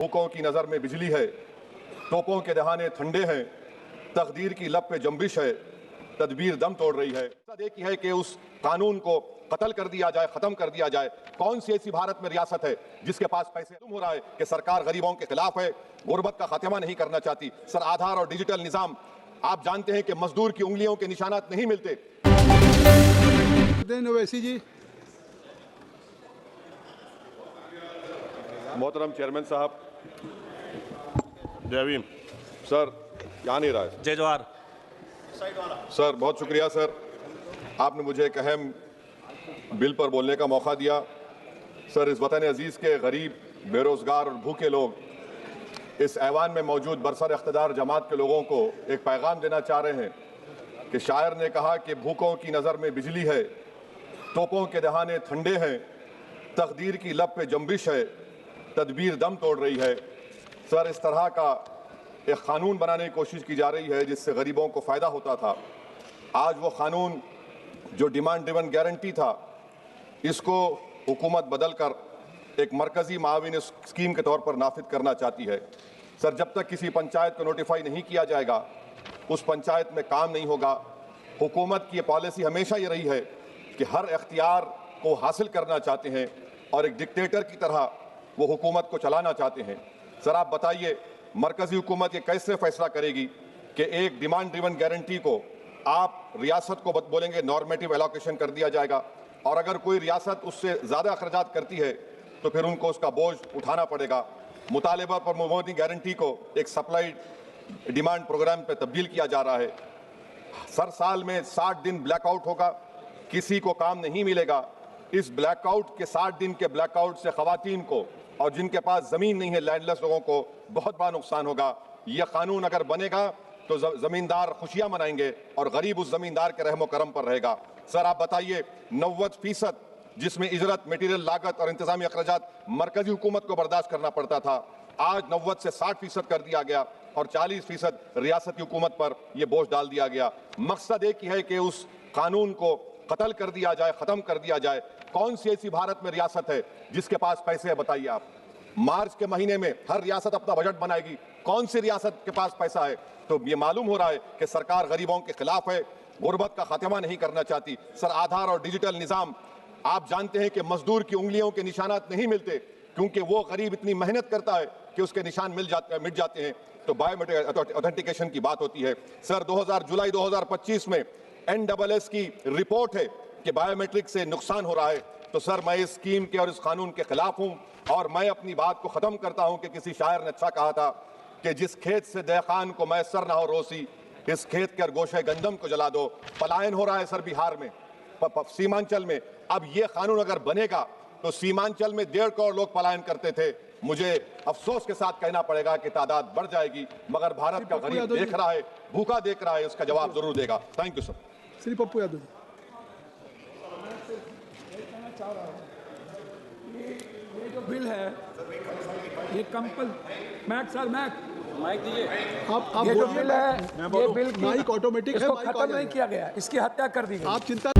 भूखों की नजर में बिजली है, तोपों के दहाने ठंडे हैं, तकदीर की लब पे जंबिश है, तदबीर दम तोड़ रही है। एक ही है कि उस कानून को कत्ल कर दिया जाए, खत्म कर दिया जाए। कौन सी ऐसी भारत में रियासत है जिसके पास पैसे हो रहा है कि सरकार गरीबों के खिलाफ है, गुर्बत का खात्मा नहीं करना चाहती। सर, आधार और डिजिटल निजाम, आप जानते हैं कि मजदूर की उंगलियों के निशानात नहीं मिलते। ओवैसी जी। मोहतरम चेयरमैन साहब, जय भीम। सर यहाँ नहीं रहा है। जय जवाहर। सर बहुत शुक्रिया सर, आपने मुझे एक अहम बिल पर बोलने का मौका दिया। सर, इस वतन अजीज़ के गरीब, बेरोज़गार और भूखे लोग इस ऐवान में मौजूद बरसर इख्तिदार जमात के लोगों को एक पैगाम देना चाह रहे हैं कि शायर ने कहा कि भूखों की नज़र में बिजली है, तोपों के दहाने ठंडे हैं, तकदीर की लब पे जंबिश है, तदबीर दम तोड़ रही है। सर, इस तरह का एक क़ानून बनाने की कोशिश की जा रही है जिससे गरीबों को फ़ायदा होता था। आज वो क़ानून जो डिमांड ड्रिवन गारंटी था, इसको हुकूमत बदल कर एक मरकज़ी माविन स्कीम के तौर पर नाफिज करना चाहती है। सर, जब तक किसी पंचायत को नोटिफाई नहीं किया जाएगा, उस पंचायत में काम नहीं होगा। हुकूमत की पॉलिसी हमेशा ये रही है कि हर इख्तियार को हासिल करना चाहते हैं और एक डिक्टेटर की तरह वो हुकूमत को चलाना चाहते हैं। सर, आप बताइए, मरकज़ी हुकूमत ये कैसे फैसला करेगी कि एक डिमांड ड्रिवन गारंटी को आप रियासत को बोलेंगे नॉर्मेटिव एलोकेशन कर दिया जाएगा, और अगर कोई रियासत उससे ज़्यादा अखराजात करती है तो फिर उनको उसका बोझ उठाना पड़ेगा। मुतालिबा पर मुबनी गारंटी को एक सप्लाई डिमांड प्रोग्राम पर तब्दील किया जा रहा है। सर, साल में 60 दिन ब्लैकआउट होगा, किसी को काम नहीं मिलेगा। इस ब्लैकआउट के 60 दिन के ब्लैकआउट से ख़वातीन को और जिनके पास ज़मीन नहीं है, लैंडलेस लोगों को बहुत बड़ा नुकसान होगा। यह कानून अगर बनेगा तो ज़मींदार खुशियाँ मनाएंगे और गरीब उस ज़मींदार के रहमो करम पर रहेगा। सर, आप बताइए, 90% जिसमें इजरत, मटीरियल लागत और इंतजामी अखराजात मरकज़ी हुकूमत को बर्दाश्त करना पड़ता था, आज 90 से 60% कर दिया गया और 40% रियासती हुकूमत पर यह बोझ डाल दिया गया। मकसद एक ही है कि उस कानून को कत्ल कर दिया जाए, ख़त्म कर दिया जाए। कौन सी ऐसी भारत में रियासत है जिसके पास पैसे है, बताइए आप। मार्च के महीने में हर रियासत अपना बजट बनाएगी, कौन सी रियासत के पास पैसा है? तो ये मालूम हो रहा है कि सरकार गरीबों के खिलाफ है, गुर्बत का खात्मा नहीं करना चाहती। सर, आधार और डिजिटल निज़ाम, आप जानते हैं कि मजदूर की उंगलियों के निशानात नहीं मिलते, क्योंकि वो गरीब इतनी मेहनत करता है कि उसके निशान मिट जाते हैं। तो बायोमेट्रिक ऑथेंटिकेशन की बात होती है। सर, जुलाई 2025 में NSS की रिपोर्ट है कि बायोमेट्रिक से नुकसान हो रहा है। तो सर, मैं इस स्कीम के और इस कानून के खिलाफ हूं और मैं अपनी बात को खत्म करता हूं कि किसी शायर ने अच्छा कहा था कि जिस खेत से दहखान को मैसर ना हो रोसी, इस खेत के गोशे गंदम को जला दो। पलायन हो रहा है सर बिहार में, सीमांचल में। अब ये कानून अगर बनेगा तो सीमांचल में 1.5 करोड़ लोग पलायन करते थे। मुझे अफसोस के साथ कहना पड़ेगा कि तादाद बढ़ जाएगी, मगर भारत का गरीब देख रहा है, भूखा देख रहा है, उसका जवाब जरूर देगा। Thank you sir. Shri Pappu Yadav. ये जो बिल है, ये माइक दीजिए। आप ये जो बिल है, ये बिल माइक ऑटोमेटिक है, इसको खत्म नहीं किया गया, इसकी हत्या कर दी गई। आप चिंता